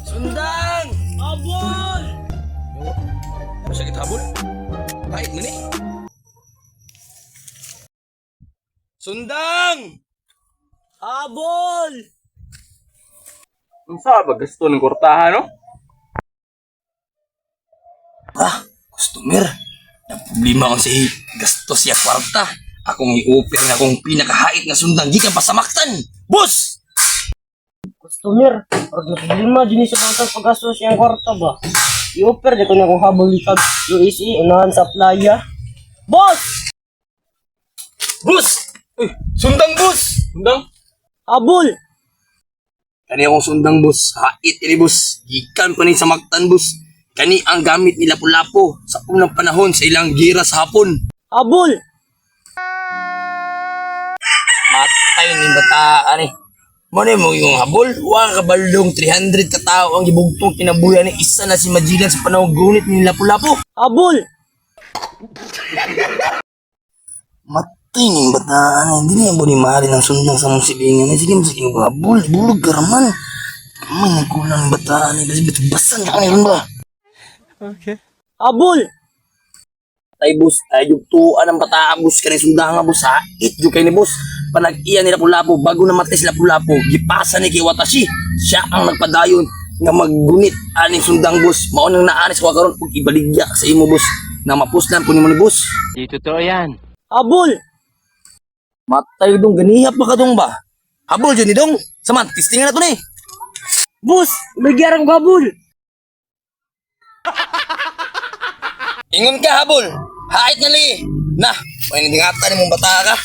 Sundang! Habol! Masakit habol? Kahit mo ni. Sundang! Habol! Ang saba gasto ng kurtahan, no? Customer. Ang problema ko si gasto siya kwarta. Akong i-offer na akong pinakahait na sundang gikan pa sa maktan. Boss! Customer, pag naproblema din sa bangtang pag-asos siyang kwarta ba? I-offer di ko na kung habol ikag USA, unahan sa playa. Boss! Boss! Uy, sundang boss! Sundang? Habol! Kani akong sundang boss. Hait ini boss. Gikan pa ni sa maktan boss. Kani ang gamit ni Lapu-Lapu sa unang panahon sa ilang gira sa hapon. Habol! Matay ni bataan eh. Mano mo yung habol? Wa kabaldong 300 ka tao ang gibugtong kinabuhi ni isa na si Majilan sa panahon gunit ni Lapu-Lapu. Habol! Matay ni bataan. Hindi niya mo ni mahali ng sundang sa mong silingan. Sige mo sa habol. Bulog garaman. Kamay nagkulang bataan eh. Kasi basan ka ngayon ba? Habol! Tay boss, ay yung tuan ng bataan boss ka ni sundang nga boss. Hait yung kay ni boss. Panag-iya ni Lapu-Lapu bago namatay si Lapu-Lapu. Gipasa ni kay Watashi. Siya ang nagpadayon nga maggunit aning sundang boss. Maunang naanis ko karon ug ibaligya sa imo boss. Na mapuslan po ni mo ni boss. Di totoo yan. Habol! Matay dong ganihap pa ka dong ba? Habol dyan ni dong. Saman, testingan na to ni. Boss! May gyarang habol! Ingon ka habol. Hait na li. Na, may nindingatan ni mong bata ka.